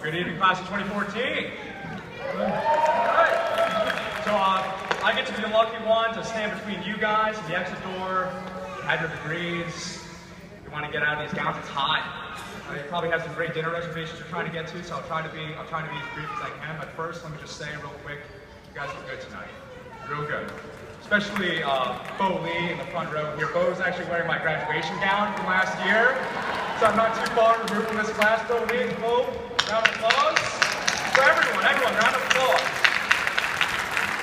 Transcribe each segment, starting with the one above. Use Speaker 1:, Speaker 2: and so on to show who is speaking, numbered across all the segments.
Speaker 1: Good evening, class of 2014. Alright. So I get to be the lucky one to stand between you guys and the exit door. You have your degrees. You want to get out of these gowns, it's hot. You probably have some great dinner reservations you're trying to get to, so I'll try to be as brief as I can. But first, let me just say real quick, you guys look good tonight. Real good. Especially Bo Lee in the front row here. Bo's actually wearing my graduation gown from last year, so I'm not too far removed from this class. Bo Lee, Bo, round of applause. For everyone, round of applause.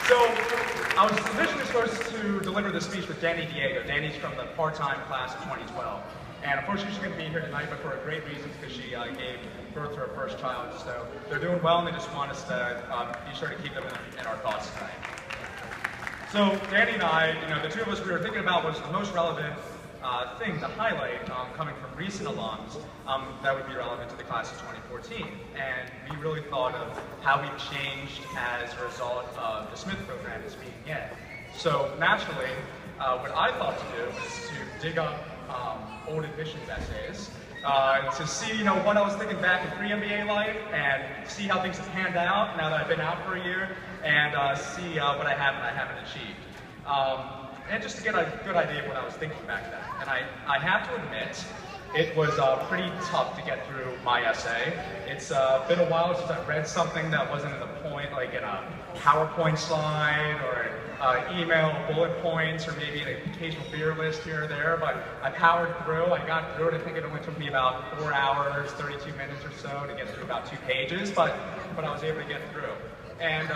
Speaker 1: So, I was originally supposed to deliver this speech with Danny Diego. Danny's from the part-time class of 2012. And unfortunately, she couldn't be here tonight, but for a great reason, because she gave birth to her first child. So they're doing well, and they just want us to be sure to keep them in our thoughts tonight. So Danny and I, the two of us, we were thinking about what's the most relevant thing to highlight coming from recent alums that would be relevant to the class of 2014. And we really thought of how we've changed as a result of the Smith program as being in. So naturally, what I thought to do was to dig up old admissions essays to see, what I was thinking back in pre-MBA life and see how things have panned out now that I've been out for a year and see what I have and I haven't achieved. And just to get a good idea of what I was thinking back then. And I have to admit, it was pretty tough to get through my essay. It's been a while since I've read something that wasn't in the point, like in a PowerPoint slide or email bullet points or maybe an occasional beer list here or there, but I powered through. I got through it. I think it only took me about 4 hours, 32 minutes or so to get through about 2 pages, but I was able to get through. And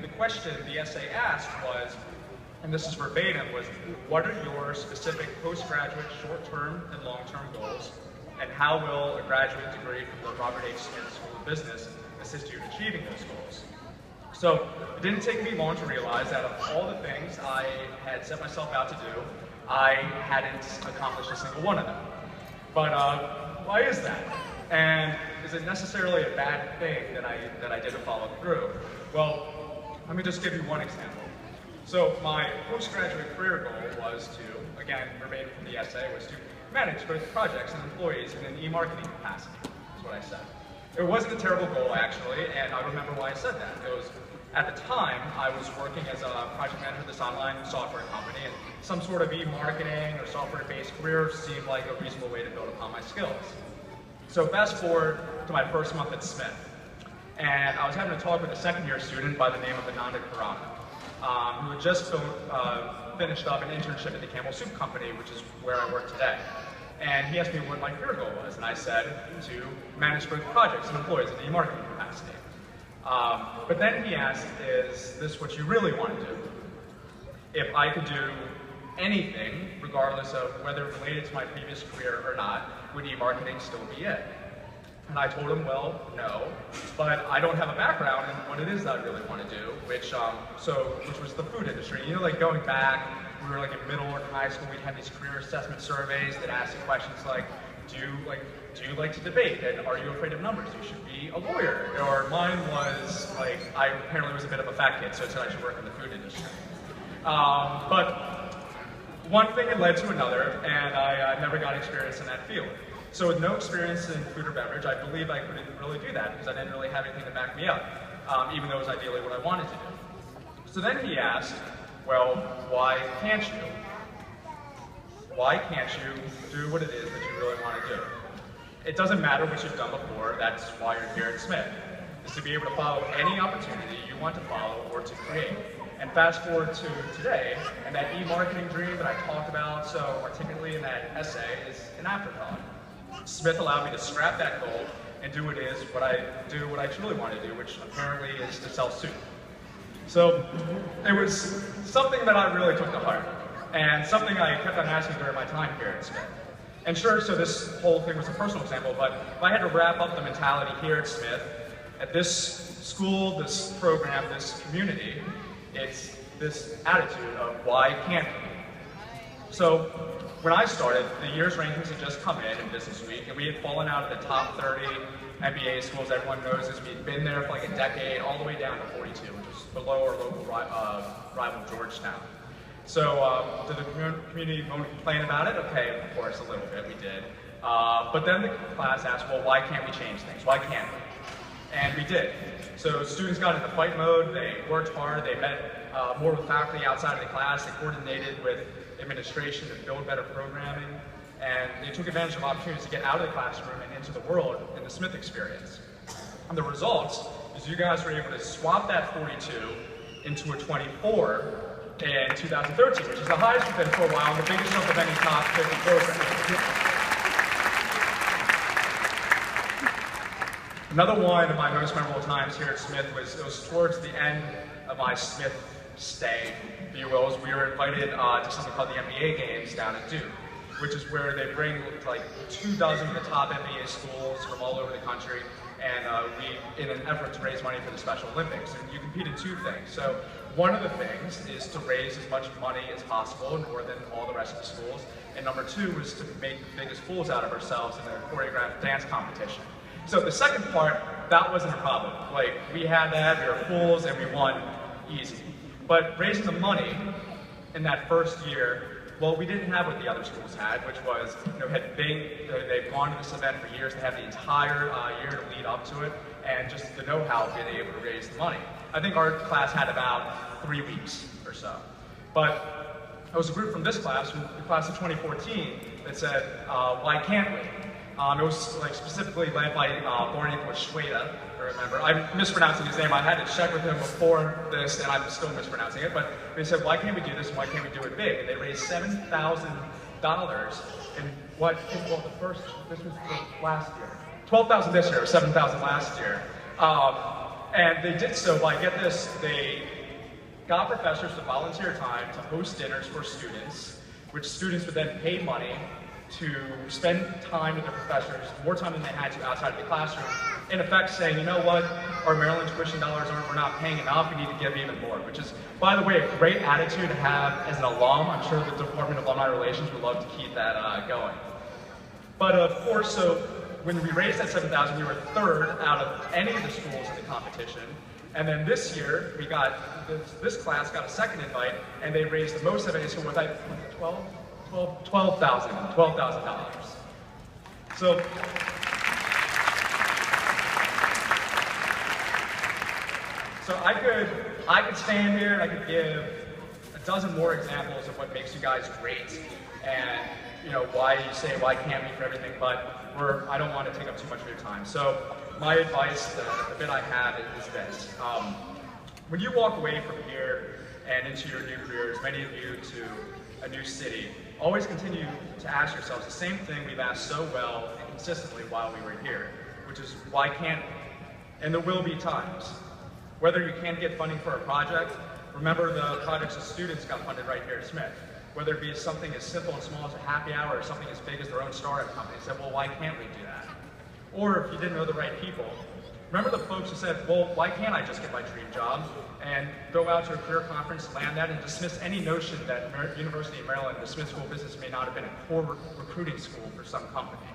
Speaker 1: the question the essay asked was, and this is verbatim, was what are your specific postgraduate short-term and long-term goals, and how will a graduate degree from the Robert H. Smith School of Business assist you in achieving those goals? So it didn't take me long to realize that of all the things I had set myself out to do, I hadn't accomplished a single one of them. But why is that? And is it necessarily a bad thing that I didn't follow through? Well, let me just give you one example. So my postgraduate career goal was to, again, verbatim from the essay, was to manage both projects and employees in an e-marketing capacity, is what I said. It wasn't a terrible goal, actually, and I remember why I said that. It was, at the time, I was working as a project manager at this online software company, and some sort of e-marketing or software-based career seemed like a reasonable way to build upon my skills. So fast forward to my first month at Smith, and I was having a talk with a second-year student by the name of Ananda Karana, who had just finished up an internship at the Campbell Soup Company, which is where I work today. And he asked me what my career goal was, and I said to manage both projects and employees in the marketing capacity. But then he asked, is this what you really want to do? If I could do anything, regardless of whether it related to my previous career or not, would e-marketing still be it? And I told him, well, no, but I don't have a background in what it is that I really want to do, which was the food industry. Like going back, we were like in middle or high school, we'd have these career assessment surveys that asked you questions like, do you like to debate? And are you afraid of numbers? You should be a lawyer. Or mine was like, I apparently was a bit of a fat kid, so it said I should work in the food industry. But one thing had led to another, and I never got experience in that field. So with no experience in food or beverage, I believe I couldn't really do that because I didn't really have anything to back me up, even though it was ideally what I wanted to do. So then he asked, well, why can't you? Why can't you do what it is that you really want to do? It doesn't matter what you've done before, that's why you're here at Smith, is to be able to follow any opportunity you want to follow or to create. And fast forward to today, and that e-marketing dream that I talked about so articulately in that essay is an afterthought. Smith allowed me to scrap that goal and do what I truly want to do, which apparently is to sell soup. So it was something that I really took to heart, and something I kept on asking during my time here at Smith. And sure, so this whole thing was a personal example, but if I had to wrap up the mentality here at Smith, at this school, this program, this community, it's this attitude of why can't we? So when I started, the year's rankings had just come in Business Week, and we had fallen out of the top 30 MBA schools. Everyone knows this. We'd been there for like a decade, all the way down to 42, which is below our local rival Georgetown. So did the community want to complain about it? Okay, of course, a little bit, we did. But then the class asked, well, why can't we change things? Why can't we? And we did. So students got into fight mode, they worked hard, they met more with faculty outside of the class, they coordinated with administration to build better programming, and they took advantage of opportunities to get out of the classroom and into the world in the Smith experience. And the results is you guys were able to swap that 42 into a 24 in 2013, which is the highest we've been for a while and the biggest jump of any top 50 program. Another one of my most memorable times here at Smith was towards the end of my Smith stay, if you will. We were invited to something called the NBA games down at Duke, which is where they bring like 24 of the top NBA schools from all over the country, and we, in an effort to raise money for the Special Olympics. And you compete in two things. So one of the things is to raise as much money as possible, more than all the rest of the schools. And number two was to make the biggest fools out of ourselves in a choreographed dance competition. So the second part, that wasn't a problem. Like, we had that, we were fools, and we won easy. But raising the money in that first year, well, we didn't have what the other schools had, which was, they've gone to this event for years, they have the entire year to lead up to it, and just the know-how of being able to raise the money. I think our class had about 3 weeks or so. But there was a group from this class, from the class of 2014, that said, why can't we? It was like specifically led by Bornik Shweta, I remember. I'm mispronouncing his name. I had to check with him before this, and I'm still mispronouncing it. But they said, why can't we do this, and why can't we do it big? And they raised $7,000 in what, well, this was the last year. $12,000 this year, $7,000 last year. And they did so by, get this, they got professors to volunteer time to host dinners for students, which students would then pay money to spend time with their professors, more time than they had to outside of the classroom, in effect saying, you know what, our Maryland tuition dollars we're not paying enough, we need to give even more, which is, by the way, a great attitude to have as an alum. I'm sure the Department of Alumni Relations would love to keep that going. But of course, so when we raised that $7,000, we were third out of any of the schools in the competition. And then this year, we got, this class got a second invite, and they raised the most of it, so with $12,000. So, I could stand here and I could give a dozen more examples of what makes you guys great, and why you say why can't we for everything. But I don't want to take up too much of your time. So my advice, the bit I have is this: when you walk away from here and into your new careers, many of you to a new city, always continue to ask yourselves the same thing we've asked so well and consistently while we were here, which is, why can't we? And there will be times. Whether you can't get funding for a project, remember the projects the students got funded right here at Smith. Whether it be something as simple and small as a happy hour or something as big as their own startup company, said, well, why can't we do that? Or if you didn't know the right people, remember the folks who said, well, why can't I just get my dream job and go out to a career conference, land that, and dismiss any notion that University of Maryland, the Smith School of Business, may not have been a core recruiting school for some company?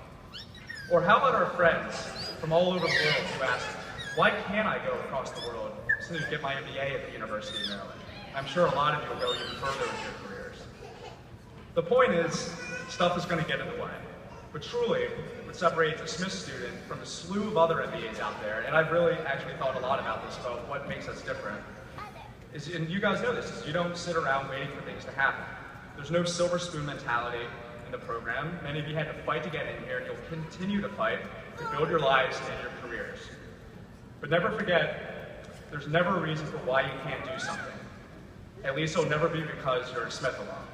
Speaker 1: Or how about our friends from all over the world who ask, why can't I go across the world to get my MBA at the University of Maryland? I'm sure a lot of you will go even further with your careers. The point is, stuff is going to get in the way. But truly, what separates a Smith student from a slew of other MBAs out there, and I've really actually thought a lot about this, about what makes us different, is, and you guys know this, is you don't sit around waiting for things to happen. There's no silver spoon mentality in the program. Many of you had to fight to get in here, and you'll continue to fight to build your lives and your careers. But never forget, there's never a reason for why you can't do something. At least it'll never be because you're a Smith alum.